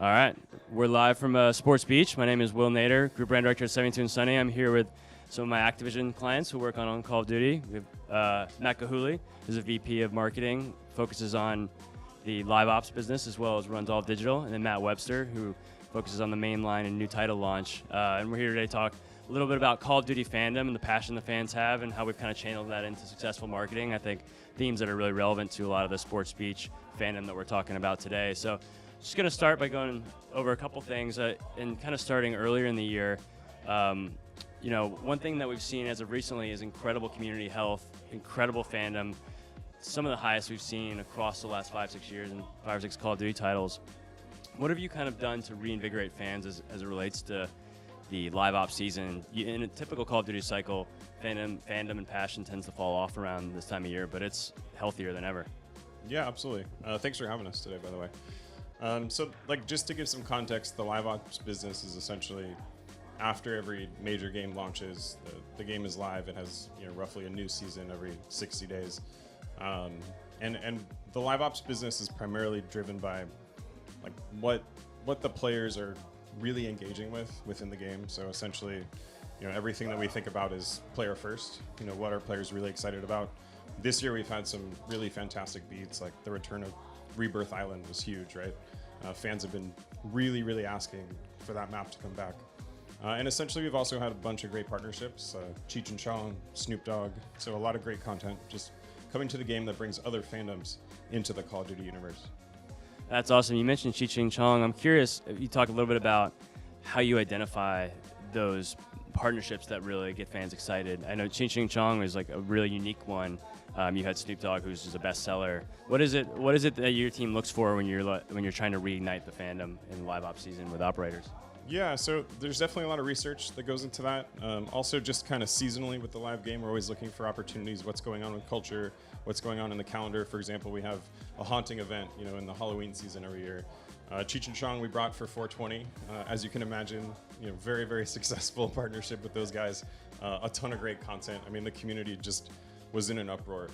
All right. We're live from Sports Beach. My name is Will Nader, Group Brand Director at 72 and Sunny. I'm here with some of my Activision clients who work on Call of Duty. We have Matt Kahuli, who's a VP of Marketing, focuses on the live ops business as well as runs all of digital. And then Matt Webster, who focuses on the main line and new title launch. And we're here today to talk a little bit about Call of Duty fandom and the passion the fans have and how we've kind of channeled that into successful marketing. I think themes that are really relevant to a lot of the Sports Beach fandom that we're talking about today. So just going to start by going over a couple things and kind of starting earlier in the year. One thing that we've seen as of recently is incredible community health, incredible fandom, some of the highest we've seen across the last 5-6 years in 5 or 6 Call of Duty titles. What have you kind of done to reinvigorate fans as it relates to the live ops season? In a typical Call of Duty cycle, fandom and passion tends to fall off around this time of year, but it's healthier than ever. Yeah, absolutely. Thanks for having us today, by the way. Just to give some context, the live ops business is essentially after every major game launches, the game is live. It has roughly a new season every 60 days. And the live ops business is primarily driven by what the players are really engaging with within the game. So essentially, everything that we think about is player first. What are players really excited about? This year we've had some really fantastic beats, like the return of Rebirth Island was huge, right? Fans have been really asking for that map to come back. And essentially we've also had a bunch of great partnerships, Cheech and Chong, Snoop Dogg, so a lot of great content just coming to the game that brings other fandoms into the Call of Duty universe. That's awesome. You mentioned Cheech and Chong. I'm curious if you talk a little bit about how you identify those partnerships that really get fans excited. I know Cheech and Chong is like a really unique one. You had Snoop Dogg, who's just a bestseller. What is it that your team looks for when you're trying to reignite the fandom in the live ops season with operators? Yeah, so there's definitely a lot of research that goes into that. Also, just kind of seasonally with the live game, we're always looking for opportunities, what's going on with culture, what's going on in the calendar. For example, we have a haunting event, in the Halloween season every year. Cheech and Chong we brought for 420. As you can imagine, very successful partnership with those guys. A ton of great content. I mean, the community just was in an uproar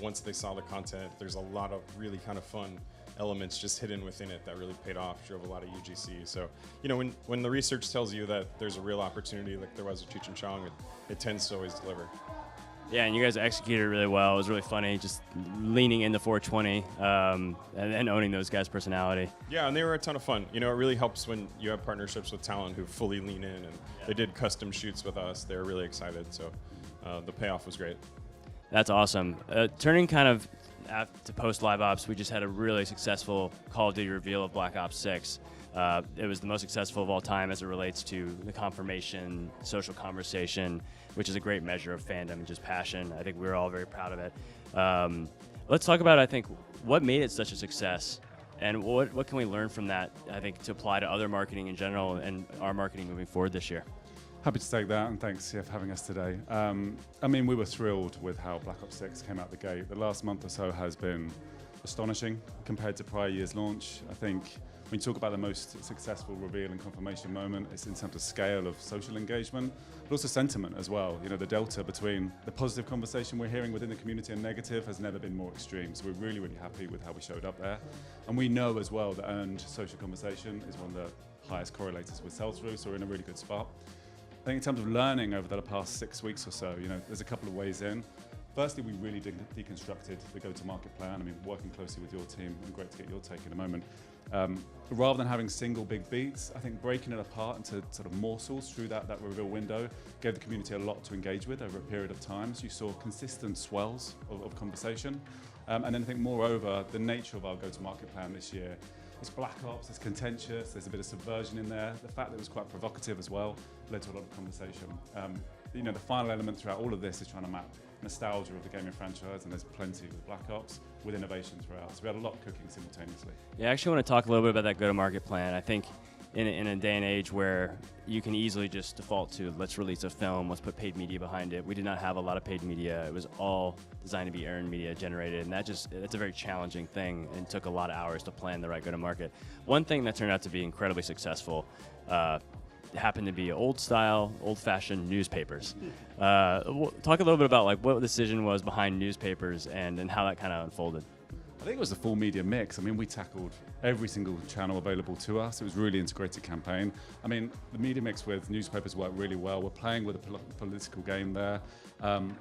once they saw the content. There's a lot of really kind of fun elements just hidden within it that really paid off, drove a lot of UGC. So, when the research tells you that there's a real opportunity like there was with Cheech and Chong, it tends to always deliver. Yeah, and you guys executed really well. It was really funny, just leaning into 420 and owning those guys' personality. Yeah, and they were a ton of fun. It really helps when you have partnerships with talent who fully lean in, and they did custom shoots with us. They were really excited, so the payoff was great. That's awesome. Turning kind of to post live ops, we just had a really successful Call of Duty reveal of Black Ops 6. It was the most successful of all time as it relates to the confirmation, social conversation, which is a great measure of fandom and just passion. I think we were all very proud of it. Let's talk about, I think, what made it such a success and what can we learn from that, I think, to apply to other marketing in general and our marketing moving forward this year. Happy to take that, and thanks for having us today. We were thrilled with how Black Ops 6 came out the gate. The last month or so has been astonishing compared to prior year's launch. I think when you talk about the most successful reveal and confirmation moment, it's in terms of scale of social engagement, but also sentiment as well. The delta between the positive conversation we're hearing within the community and negative has never been more extreme. So we're really happy with how we showed up there. And we know as well that earned social conversation is one of the highest correlators with sell-through, so we're in a really good spot. I think in terms of learning over the past 6 weeks or so, there's a couple of ways in. Firstly, we really deconstructed the go-to-market plan. Working closely with your team, and great to get your take in a moment. Rather than having single big beats, I think breaking it apart into sort of morsels through that reveal window gave the community a lot to engage with over a period of time. So you saw consistent swells of conversation. And then I think moreover, the nature of our go-to-market plan this year, it's Black Ops, it's contentious, there's a bit of subversion in there. The fact that it was quite provocative as well led to a lot of conversation. The final element throughout all of this is trying to map nostalgia of the gaming franchise, and there's plenty with Black Ops, with innovation throughout. So we had a lot cooking simultaneously. Yeah, I actually want to talk a little bit about that go-to-market plan. I think in a day and age where you can easily just default to, let's release a film, let's put paid media behind it. We did not have a lot of paid media. It was all designed to be earned media generated, and that's a very challenging thing and took a lot of hours to plan the right go-to-market. One thing that turned out to be incredibly successful happened to be old-style, old-fashioned newspapers. Talk a little bit about what the decision was behind newspapers and how that kind of unfolded. I think it was the full media mix. I mean, we tackled every single channel available to us. It was a really integrated campaign. I mean, the media mix with newspapers worked really well. We're playing with a political game there.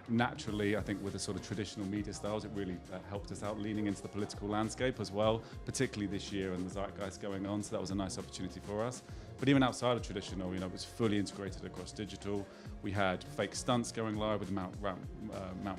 Naturally, I think with the sort of traditional media styles, it really helped us out leaning into the political landscape as well, particularly this year and the zeitgeist going on. So that was a nice opportunity for us. But even outside of traditional, it was fully integrated across digital. We had fake stunts going live with Mount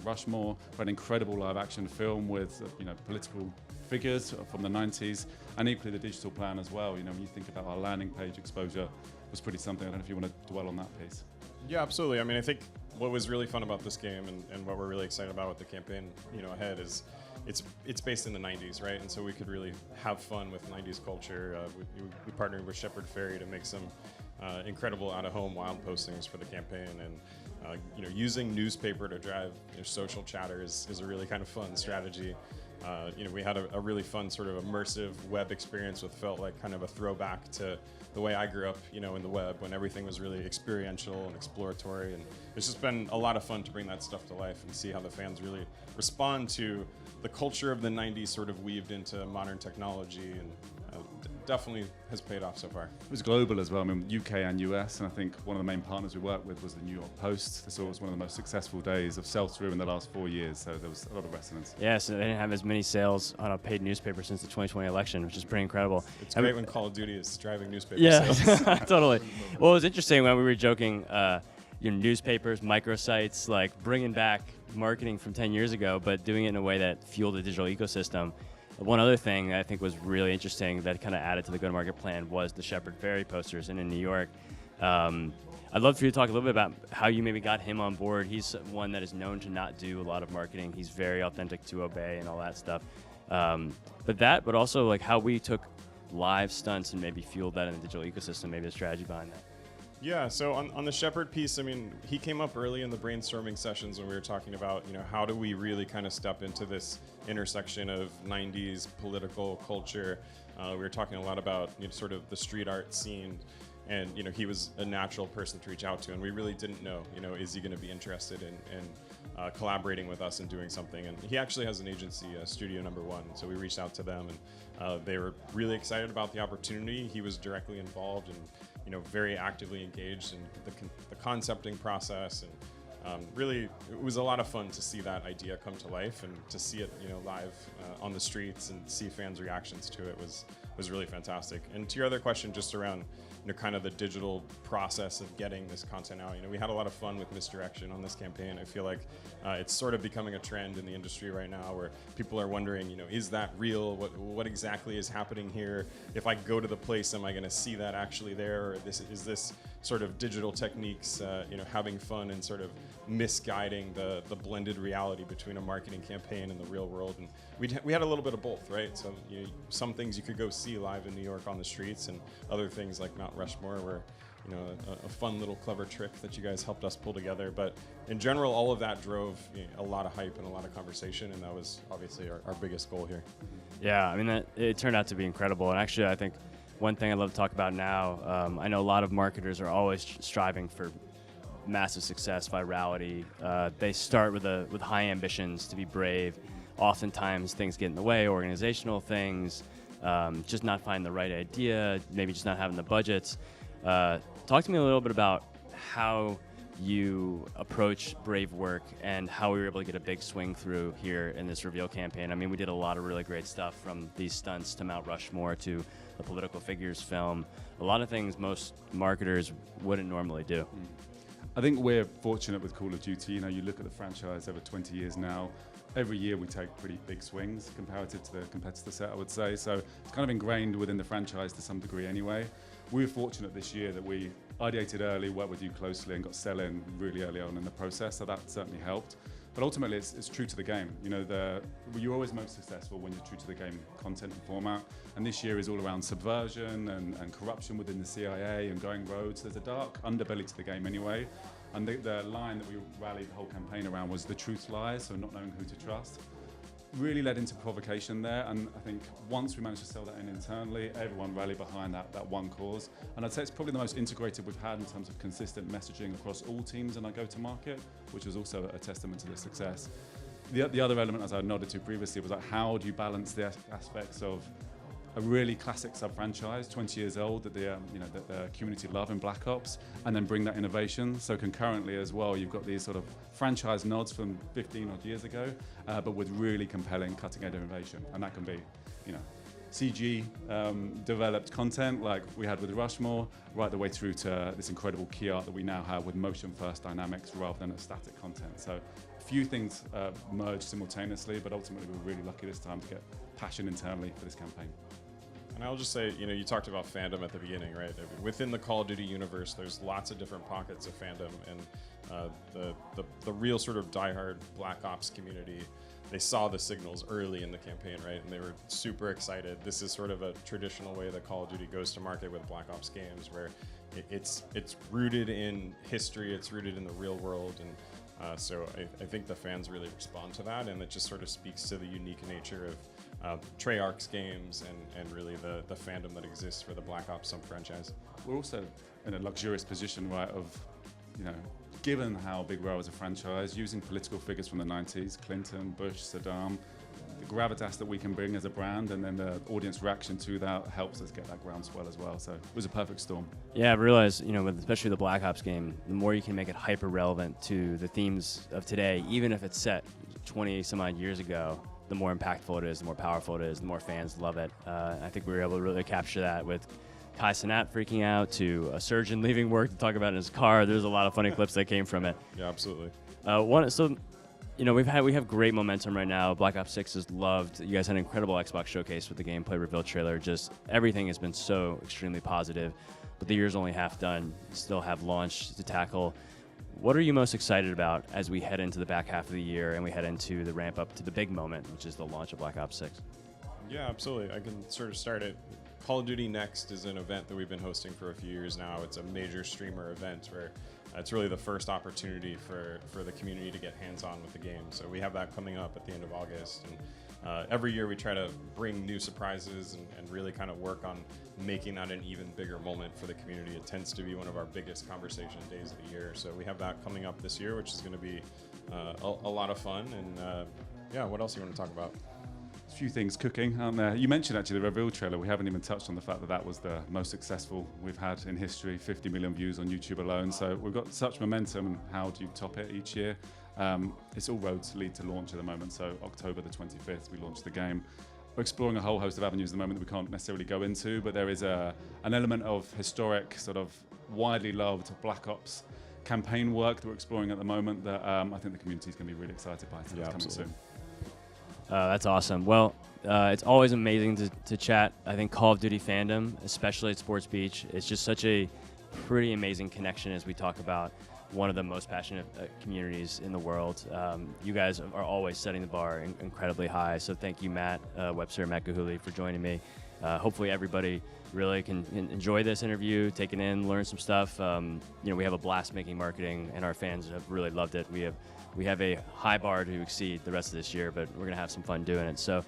Rushmore. We had an incredible live action film with political figures from the 90s, and equally the digital plan as well. When you think about our landing page exposure, was pretty something. I don't know if you want to dwell on that piece. Yeah, absolutely. I mean, I think what was really fun about this game and what we're really excited about with the campaign, ahead is it's based in the 90s, right? And so we could really have fun with 90s culture. We partnered with Shepard Fairey to make some incredible out-of-home wild postings for the campaign, and using newspaper to drive social chatter is a really kind of fun strategy. We had a really fun sort of immersive web experience that felt like kind of a throwback to the way I grew up, in the web, when everything was really experiential and exploratory. And it's just been a lot of fun to bring that stuff to life and see how the fans really respond to the culture of the 90s sort of weaved into modern technology, and definitely has paid off so far. It was global as well. I mean, UK and US, and I think one of the main partners we worked with was the New York Post. This was one of the most successful days of sell-through in the last 4 years, so there was a lot of resonance. Yeah, so they didn't have as many sales on a paid newspaper since the 2020 election, which is pretty incredible. It's great when Call of Duty is driving newspaper sales. Yeah, totally. Well, it was interesting when we were joking, newspapers, microsites, like bringing back marketing from 10 years ago, but doing it in a way that fueled the digital ecosystem. One other thing I think was really interesting that kind of added to the go-to-market plan was the Shepard Fairey posters in New York. I'd love for you to talk a little bit about how you maybe got him on board. He's one that is known to not do a lot of marketing. He's very authentic to Obey and all that stuff. But also like how we took live stunts and maybe fueled that in the digital ecosystem, maybe the strategy behind that. Yeah, so on the Shepard piece, I mean, he came up early in the brainstorming sessions when we were talking about, how do we really kind of step into this intersection of 90s political culture. We were talking a lot about sort of the street art scene, and he was a natural person to reach out to, and we really didn't know, is he going to be interested in collaborating with us and doing something. And he actually has an agency, Studio Number One, so we reached out to them, and they were really excited about the opportunity. He was directly involved and very actively engaged in the concepting process, and really it was a lot of fun to see that idea come to life and to see it live on the streets and see fans' reactions to it was really fantastic. And to your other question, just around kind of the digital process of getting this content out, we had a lot of fun with misdirection on this campaign. I feel like it's sort of becoming a trend in the industry right now, where people are wondering, is that real? What exactly is happening here? If I go to the place, am I going to see that actually there? Or is this sort of digital techniques, having fun and sort of misguiding the blended reality between a marketing campaign and the real world? And we had a little bit of both, right? So some things you could go see live in New York on the streets, and other things like Mount Rushmore were a fun little clever trick that you guys helped us pull together. But in general, all of that drove a lot of hype and a lot of conversation, and that was obviously our biggest goal here. Yeah, I mean, it turned out to be incredible. And actually, I think one thing I'd love to talk about now, I know a lot of marketers are always striving for massive success, virality. They start with high ambitions to be brave. Oftentimes things get in the way, organizational things, just not finding the right idea, maybe just not having the budgets. Talk to me a little bit about how you approach brave work and how we were able to get a big swing through here in this reveal campaign. I mean, we did a lot of really great stuff, from these stunts to Mount Rushmore to the political figures film. A lot of things most marketers wouldn't normally do. I think we're fortunate with Call of Duty. You look at the franchise over 20 years now. Every year we take pretty big swings comparative to the competitor set, I would say. So it's kind of ingrained within the franchise to some degree anyway. We were fortunate this year that we ideated early, worked with you closely, and got sell-in really early on in the process, so that certainly helped. But ultimately, it's true to the game. You're always most successful when you're true to the game content and format. And this year is all around subversion and corruption within the CIA and going rogue. There's a dark underbelly to the game anyway. And the line that we rallied the whole campaign around was the truth lies, so not knowing who to trust. Really led into provocation there, and I think once we managed to sell that in internally, everyone rallied behind that one cause. And I'd say it's probably the most integrated we've had in terms of consistent messaging across all teams in our go-to-market, which was also a testament to the success. the other element, as I nodded to previously, was like how do you balance the aspects of a really classic sub-franchise, 20 years old, that the that the community love in Black Ops, and then bring that innovation. So concurrently as well, you've got these sort of franchise nods from 15 odd years ago, but with really compelling cutting-edge innovation, and that can be, CG developed content like we had with Rushmore, right the way through to this incredible key art that we now have with motion-first dynamics rather than a static content. So a few things merged simultaneously, but ultimately we were really lucky this time to get passion internally for this campaign. And I'll just say, you talked about fandom at the beginning, right? I mean, within the Call of Duty universe, there's lots of different pockets of fandom, and the real sort of diehard Black Ops community, they saw the signals early in the campaign, right? And they were super excited. This is sort of a traditional way that Call of Duty goes to market with Black Ops games, where it's rooted in history, it's rooted in the real world, and so I think the fans really respond to that, and it just sort of speaks to the unique nature of Treyarch's games and really the fandom that exists for the Black Ops sub-franchise. We're also in a luxurious position, right, of, given how big we are as a franchise, using political figures from the 90s, Clinton, Bush, Saddam, the gravitas that we can bring as a brand, and then the audience reaction to that helps us get that groundswell as well. So it was a perfect storm. Yeah, I realized, with especially the Black Ops game, the more you can make it hyper relevant to the themes of today, even if it's set 20 some odd years ago, the more impactful it is, the more powerful it is, the more fans love it. I think we were able to really capture that with Kai Cenat freaking out to a surgeon leaving work to talk about in his car. There's a lot of funny clips that came from it. Yeah, absolutely. We have great momentum right now. Black Ops 6 is loved. You guys had an incredible Xbox showcase with the gameplay reveal trailer. Just everything has been so extremely positive. But the year's only half done. Still have launch to tackle. What are you most excited about as we head into the back half of the year and we head into the ramp up to the big moment, which is the launch of Black Ops 6? Yeah, absolutely. I can sort of start it. Call of Duty Next is an event that we've been hosting for a few years now. It's a major streamer event where it's really the first opportunity for the community to get hands-on with the game. So we have that coming up at the end of August. And every year we try to bring new surprises and really kind of work on making that an even bigger moment for the community. It tends to be one of our biggest conversation days of the year. So we have that coming up this year, which is going to be a lot of fun. And yeah, what else do you want to talk about? A few things cooking, aren't there? You mentioned actually the reveal trailer. We haven't even touched on the fact that that was the most successful we've had in history, 50 million views on YouTube alone. So we've got such momentum, and how do you top it each year? It's all roads lead to launch at the moment. So October the 25th, we launched the game. We're exploring a whole host of avenues at the moment that we can't necessarily go into, but there is an element of historic, sort of widely loved Black Ops campaign work that we're exploring at the moment that I think the community is going to be really excited by. So that's coming soon. That's awesome. Well, it's always amazing to chat. I think Call of Duty fandom, especially at Sports Beach, it's just such a pretty amazing connection as we talk about one of the most passionate communities in the world. You guys are always setting the bar incredibly high. So thank you, Matt, Webster, and Matt Gahuli for joining me. Hopefully everybody really can enjoy this interview, take it in, learn some stuff. We have a blast making marketing, and our fans have really loved it. We have a high bar to exceed the rest of this year, but we're going to have some fun doing it. So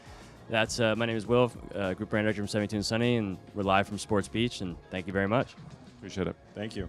that's my name is Will, Group Brand Director from 72 and Sunny, and we're live from Sports Beach, and thank you very much. Appreciate it. Thank you.